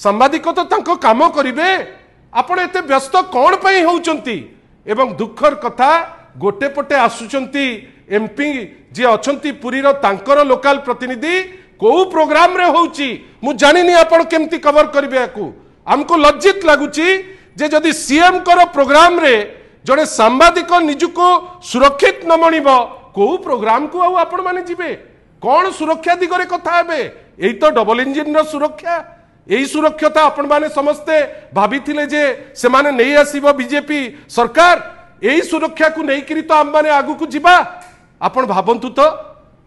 सांबादिक तो तांको काम करिवे आपण एते व्यस्त कौन पई होउचंती एवं दुखर कथा गोटे पटे आसुचंती एमपी जे अछंती पुरी रो तांकर लोकल प्रतिनिधि को प्रोग्राम रे होउची मु जानिनी आपण केमती कवर करिवे याकू हमको लज्जित लागुची जे जदि सीएम कर प्रोग्राम रे जड़े सांबादिक निजुको सुरक्षित न मणिबो को प्रोग्राम को आपण माने जिवे कौन सुरक्षा दिगरे कथा हेबे एई तो डबल इंजिन रो सुरक्षा यही सुरक्षता आपण माने समस्ते भाभी जे से माने नहीं आसीबो बीजेपी सरकार यही सुरक्षा को नहीं करी तो आम माने आगु को जिबा आपण भाबंतु तो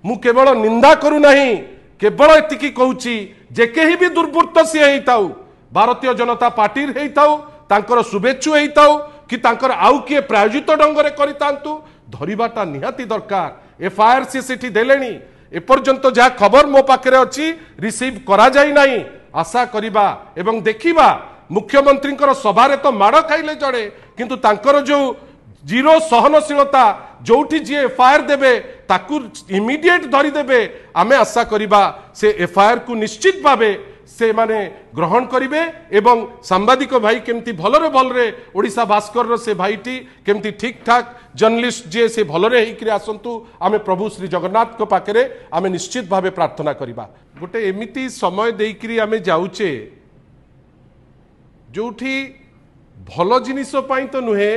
मु केवल निंदा करू नहीं केवल एतिकी कहूची जे केही भी दुर्वृत्त सी हेइताउ भारतीय जनता पार्टी हेइताउ तांकर शुभेच्छु हेइताउ कि तांकर आउ किए प्रायोजित ढंगरे करितांतु धरिबाटा निहाती दरकार एफआईआर से सेठी देलेनी एपर्यंत जहा खबर मो पाखरे अछि रिसीव करा जाई नाही आशा करिबा एवं देखिबा मुख्यमंत्री सभारे तो माड़ खाइले जड़े किंतु तांकर जो जीरो सहनशीलता जोठी जी एफआईआर देबे ताकू इमिडिएट धरी देबे आमे आशा करिबा से एफआईआर को निश्चित भावे से माने ग्रहण करिवे एवं सांबादिक भाई केमती भलरे भलरे ओडिशा भास्कर रो से भाईटी केमती ठीक ठाक जर्नलिस्ट जे से भलरे हेकरी आसंतु आमे प्रभु श्री जगन्नाथ को पाखरे आमे निश्चित भावे प्रार्थना करिबा गोटे एमिति समय देइकरी आमे जाउचे जोठी भलो जिनिस पई तो नुहे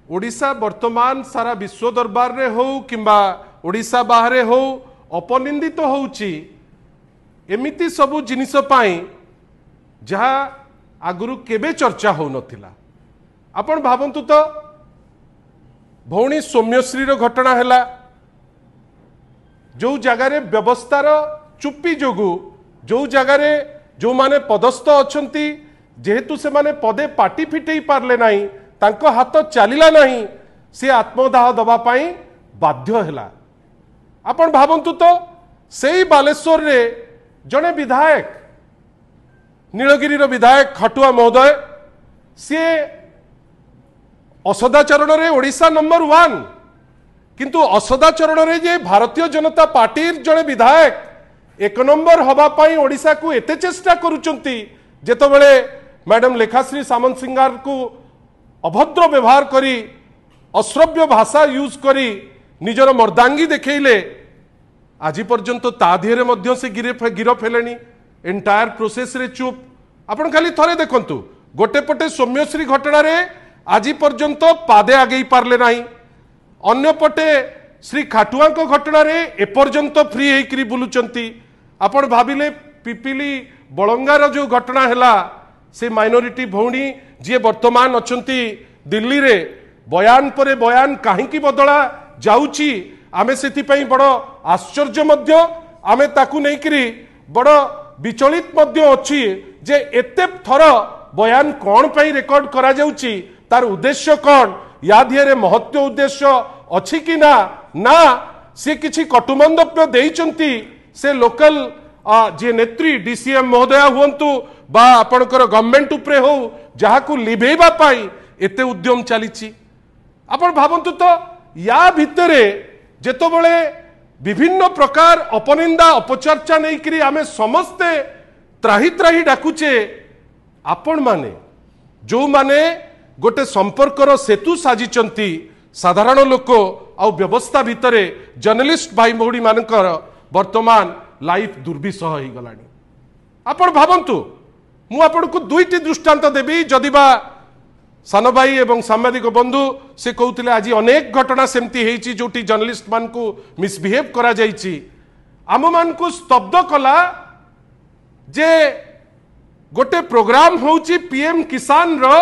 ओडिशा वर्तमान सारा विश्व दरबार रे हो किंबा ओडिशा बाहरे हो अपनिंदित तो होउची एमिति सबु जिनिस पाई जहा आगुरु केबे चर्चा हो नथिला आपण भाबंतु तो भौणी सौम्यश्री रो घटना हैला जो जगार व्यवस्थार चुप्पी जोगु जो जगार जो माने पदस्थ अछंती जेहेतु से माने पदे पाटी फिटेई पारले नाही तांको हाथ चलिला नहीं से आत्मदाह दबा पाई बाध्य हैला आपण भाबंतु तो सेई बालेश्वर रे जने विधायक नीलगिरी विधायक खटुआ महोदय सी असदाचरण रे ओडिशा नंबर 1 किंतु असदाचरण रे जे भारतीय जनता पार्टी जने विधायक 1 नंबर हवा पाई ओडिशा को एते चेष्टा करूचंती जेतबेले मैडम लेखाश्री सामंत सिंगार को अभद्र व्यवहार करी अश्रव्य भाषा यूज करी निजर मर्दांगी देखैले आज पर्यंत ता धीरे मध्य से गिरफ हेलेनी एंटायर प्रोसेस रे चुप आपण खाली थरे देखंतु गोटे पटे सौम्यश्री घटना रे आज पर्यंत पादे आगे पारले नाही अन्य पटे श्री खाटुआ को घटना रे एपर्यंत फ्री हेकरी बुलुचंती आपण भाबिले पिपिली बळंगार जो घटना हैला से माइनॉरिटी भौणी जी वर्तमान अछंती दिल्ली रे बयान परे बयान काहेकि बदला जाउची आमे सेति पई बड़ आश्चर्य मध्य आमे ताकू नै करी बड़ विचलित मध्य अछि जे एते थर बयान कोन पई रेकॉर्ड करा जाउची तार उद्देश्य कोन या धिरे महत्व उद्देश्य अछि कि ना ना से किछि कटुमंदप्य देइचंती से लोकल जे नेत्री डीसीएम महोदय हुंतु बा आपणकर गवर्नमेंट उपरे हो जहाकू लिभेबा पाई एते उद्यम चलीची आपण भाबंतु तो या भितरे जेतबेले विभिन्न प्रकार अपनिंदा अपचर्चा नहीं करी आमे समस्ते त्राही त्राही डाकुचे आपण माने जो माने गोटे संपर्कर सेतु साजिचंती साधारण लोक आ व्यवस्था भितरे जर्नलिस्ट भाई भौणी मानकर वर्तमान लाइफ दुर्विसह हो गलानी आपण भाबंतु मु आपण को दुईटी दृष्टांत देबी जदिबा सान भाई एवं सांबादिक बंधु से कहते आज अनेक घटना सेमती हेची जोटी जर्नलिस्ट मान को मिसबिहेव करा जाइची आम मान को स्तब्ध कला जे गोटे प्रोग्राम होची पीएम किसान रो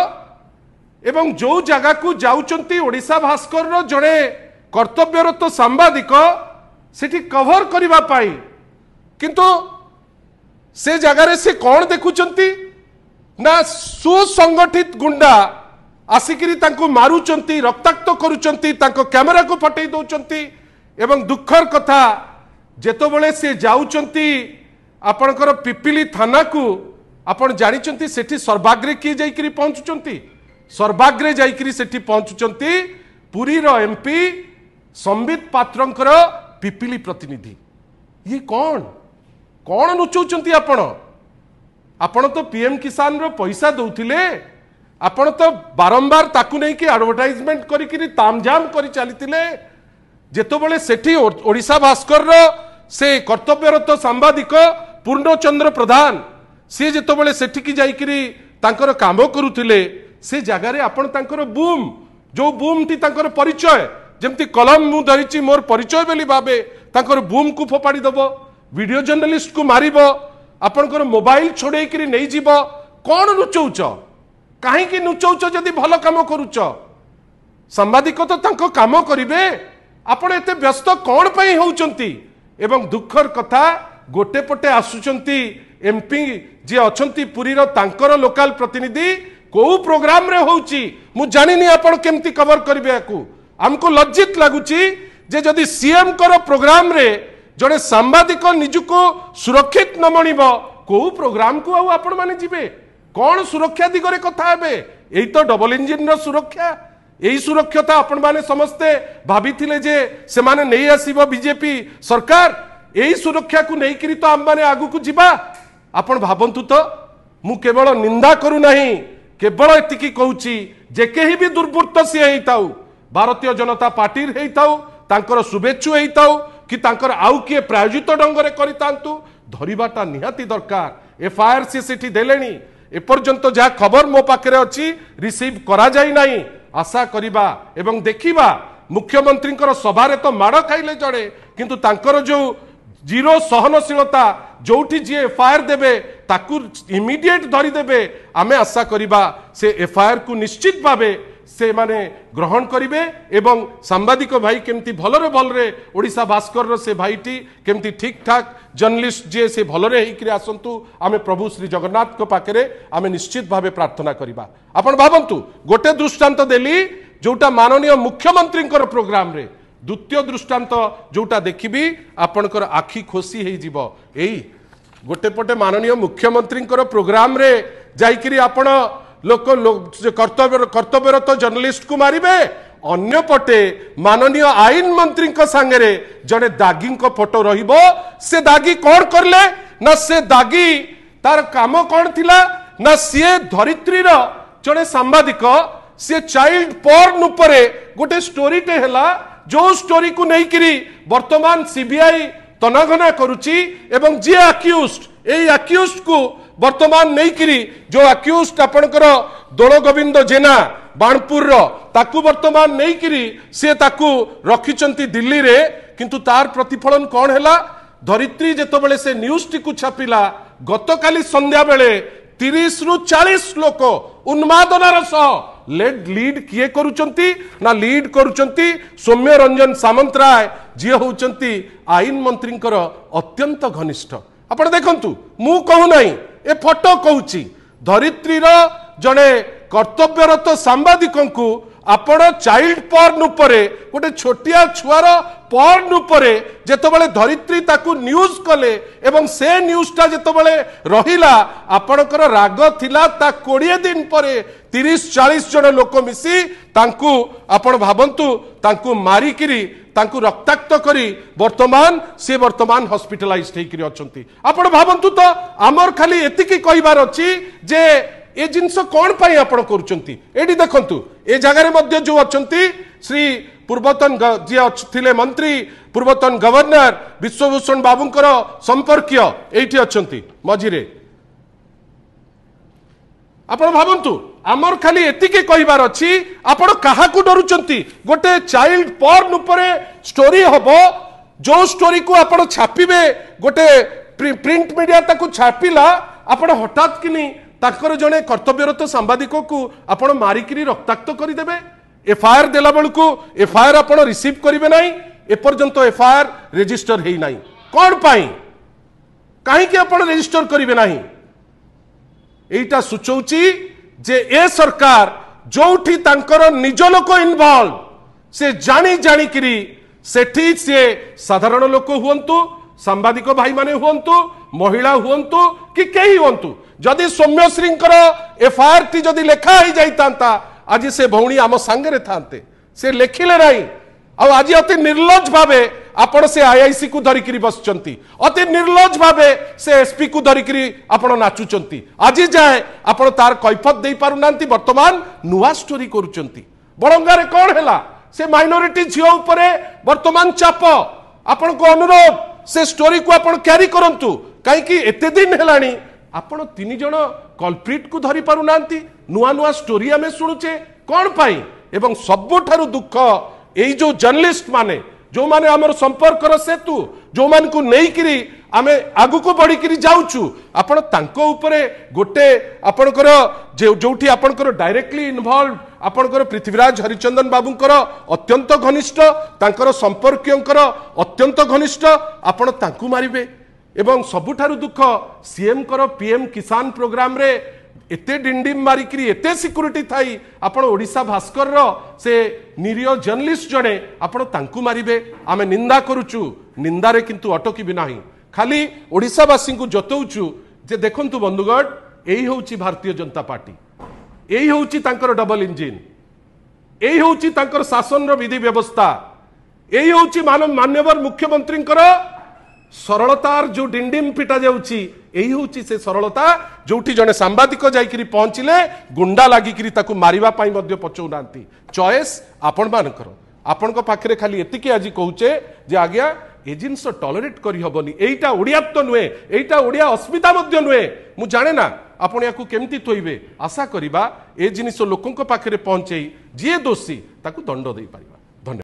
एवं जो जगह को जाउचंती ओडिशा भास्कर रो जड़े कर्तव्यरत सांबादिक सेठी कवर करिबा पाई किंतु से जगार से कौन देखुचंती ना सुसंगठित गुंडा आसिकी मारुचंती रक्ताक्त करुचंती तांको कैमरा को फटई दौचंती एवं दुखर कथा जेतबेले से जाउचंती आपणकर पिपिली थाना को आपण जानिचंती सेठी सर्वाग्रे किए जाइकरी पहुंचुचंती सर्वाग्रे जाइकरी सेठी पहुंचुचंती पुरी रो एमपी संबित पात्रंकर पिपिली प्रतिनिधि ये कौन कौन नुचौचंती आपण आपण तो पीएम किसान रो पैसा दौथिले आपण तो बारंबार ताकू नहीं कि एडवर्टाइजमेंट करी तामझाम करी चलीथिले जेतबेले सेठी ओडिशा भास्कर रो से कर्तव्यरत सांबादिक पूर्णचंद्र प्रधान सी जेतबेले सेठी की जाइकरी तांकर काम करुथिले से जगह रे आपण तांकर बूम जो बूम टी तांकर परिचय जेमती कलम मु धरिची मोर परिचय बेली भाबे तांकर बूम को फोपाड़ी दबो वीडियो जर्नलिस्ट को मारिबो आपनकर मोबाइल छोड़े करी नहीं जीव कौन लुचौच कहीं लुचौच जदि भल काम करुच सांबादिक तो तांको काम करिवे आपण एते व्यस्त कौन पई होउचंती एवं दुखर कथा गोटे पटे आसुचंती एमपी जे अछंती पुरी रो तांकर लोकल प्रतिनिधि को प्रोग्राम रे होउची मु जानिनी आपण केमती कवर करिवे याकू हमको लज्जित लागुची जे जदि सीएम कर प्रोग्राम रे जड़े सांबादिक निजुको सुरक्षित न मणिब को प्रोग्राम को आपण माने जिबे कौन सुरक्षा दिगरे कथा हेबे एई तो डबल इंजिन रो सुरक्षा एई सुरक्षता आपण माने समस्ते भाबिथिले जे से माने नै आसीबो बीजेपी सरकार एई सुरक्षा को नै करी तो हम माने आगु को जिबा आपण भाबंतु तो मु केवल निंदा करू नहीं केवल एतिकी कहूची जे केही भी दुर्वृत्त से हेइताउ भारतीय जनता पार्टी हेइताउ तांकर शुभेच्छु हेइताउ कि तांकर आउ किए प्रायोजित ढंग से धरिबाटा निहाती दरकार एफआईआर सी सेठी देलेनी एपर्यंत जहाँ खबर मो पाखे अच्छी रिसीव करा जाई नहीं आशा करिबा एवं देखिबा मुख्यमंत्री सभारे तो माड़ खाइले जड़े किंतु तांकर जो जीरो सहनशीलता जोठी जी एफआईआर देबे ताकू इमिडिएट धरी देबे आमे आशा करिबा से एफआईआर को निश्चित भावे से माने ग्रहण करिवे एवं सांबादिक भाई केमती भलरे भलरे ओडिशा भास्कर से भाईटी केमती ठीक ठाक जर्नलिस्ट जे से भलरे हेकरी आसंतु आमे प्रभु श्री जगन्नाथ को पाखरे आमे निश्चित भावे प्रार्थना करिबा आपण भाबंतु गोटे दृष्टांत देली जोटा माननीय मुख्यमंत्री प्रोग्राम रे द्वितीय दृष्टांत जोटा देखिबी आपणकर आखि खोसी हेई जीवो एई गोटे पटे माननीय मुख्यमंत्री प्रोग्राम रे जाइकरी आपण लोक कर्तव्यरत जर्नलिस्ट को मारिबे अन्य पटे माननीय आईन मंत्री सांगे जड़े दागी फोटो रहिबो से दागी कौन करले ना से दागी तार काम कौन थिला ना सी धरित्री जड़े सांबादिक सी चाइल्ड पोर्न उपरे गोटे स्टोरी टे हैला जो स्टोरी को नहीं करी वर्तमान सीबीआई तनाघना करुची एवं जे अक्यूज्ड ए अक्यूज्ड को वर्तमान नहीं करी जो अक्यूज्ड आपणकर दोल गोविंद जेना बाणपुर ताकू वर्तमान नहीं करी से ताकू रखिचंती दिल्ली रे किंतु तार प्रतिफलन कौन हैला धरित्री जेतबेले से न्यूज टी को छापिला गतकाली संध्या बेले 30 रु 40 लोक उन्मादनार सह लीड किए करुचंती ना लीड करुचंती सौम्य रंजन सामंतराय जी होचंती आईन मंत्री अत्यंत घनिष्ठ आपण देखंतु मु कहू नहीं ए फोटो कहूची धरित्री जड़े कर्तव्यरत सांबादिक आपण चाइल्ड पोर्न उपरे गोटे छोटिया छुआर पोर्न उपरे जेतबेले धरित्री ताकू न्यूज कले एवं से न्यूजटा जेतबेले रहिला आपणकर राग थिला ता 20 दिन परे 30-40 जन लोक मिसी तांकू आपण भाबंतु तांकू मारी किरी तांकू रक्ताक्त करी वर्तमान हॉस्पिटलाइज्ड हेकरी अछंती आपण भाबंतु तो आमर खाली एतिकी कहिबार अछि जे ए जिनस कौन पाई आपण करूचंती एडी देखंतु ए जगह रे मध्य जो अछंती श्री पूर्वतन जे थिले मंत्री पूर्वतन गवर्नर विश्वभूषण बाबूंकर संपर्कीय एठी अछंती मझिरे आपण भाबंतु आमर खाली एतिके कहिबार अछि आपण काहा को डरुचंती गोटे चाइल्ड पोर्न उपरे स्टोरी हबो जो स्टोरी को आपण छापिबे गोटे प्रिंट मीडिया ताको छापिला आपण हठात किनी ताकर जने कर्तव्यरत सांबादिक को आपण मारिकरी रक्ताक्त करदेवे एफआईआर देला बेलू एफआईआर आपण रिसीव करेंगे ना एपर्यंत एफआईआर रेजिस्टर है ना कौन पाई कहीं आपण रेजिस्टर करेंगे ना एटा सूचौची जे ए सरकार जोठी तांकर निज लोक इन्वॉल्व से जानी जानी करी सेठी से साधारण लोक हुंतु सांबादिक भाई माने हुंतु महिला हुंतु कि कहीं हुंतु जदि सौम्यश्री एफआईआर टी जदि लेखा ही जाता आज से भौणी आम सांगे थांते से लेखिले नहीं आज अति निर्लज भावे आपण से आईआईसी को धरिकी बसचंती अति निर्लज भावे से एसपी को धरिकी आपण नाचुचंती आज जाए आपण तार कैफत दे पारु नांती वर्तमान नुआ स्टोरी करूचंती बड़ंगारे कौन हैला से माइनॉरिटी झियो उपरे वर्तमान चाप आपण को अनुरोध से स्टोरी को आपण कैरी करंतु काई कि एते दिन हेलानी आपण तीन जण कल्प्रिट को धरि पारु नांती नुआ नुआ स्टोरी हमें शुणुचे कौन पाई एवं सबुठारु दुख एई जो जर्नलिस्ट माने जो माने हमर संपर्कर सेतु जो मान को नहीं किरी आमे आगु को बढ़ी किरी जाउछु आपण तांको ऊपरे गोटे आपणकर जोठी आपणकर डायरेक्टली इन्वॉल्व आपणकर पृथ्वीराज हरिचंदन बाबूंकर अत्यंत घनिष्ठ तांकर संपर्कियंकर अत्यंत घनिष्ठ आपण तांकु मारिबे एवं सबुठारु दुख सीएम कर पीएम किसान प्रोग्राम रे एते डिंडिम मारिकरी एते सिक्योरिटी थाई आपण ओडिशा भास्कर रो से निरीह जर्नलिस्ट जणे आपण तांकु मारिबे आमे निंदा करूचु निंदारे किंतु अटकी भी नाही खाली ओडिशावासी को जतौचु जे देखंतु बंधुगण एही होउची भारतीय जनता पार्टी एही होउची तांकर डबल इंजिन एही होउची तांकर शासन रो विधि व्यवस्था एही होउची माननीय मुख्यमंत्री सरलतार जो डिंडिम पिटा जाउची एही होउची से सरलता जोठी जने सांबादिक जाइकरी पहुंचिले गुंडा लागिकरी ताकू मारिबा पाई मध्ये पचौनांती चॉइस आपण मानकर आपण को पाखरे खाली एतिकी आजी कहूचे जे आज्ञा ए जिनस टॉलरेट करी हबनी एईटा ओडियात्व नुहे एईटा ओडिया अस्मिता मध्ये नुहे मु जाने ना आपण याकू केमती थोइबे आशा करिबा ए जिनिस लोकंक पाखरे पहुंचेई जे दोषी ताकू दंड देई पारिबा।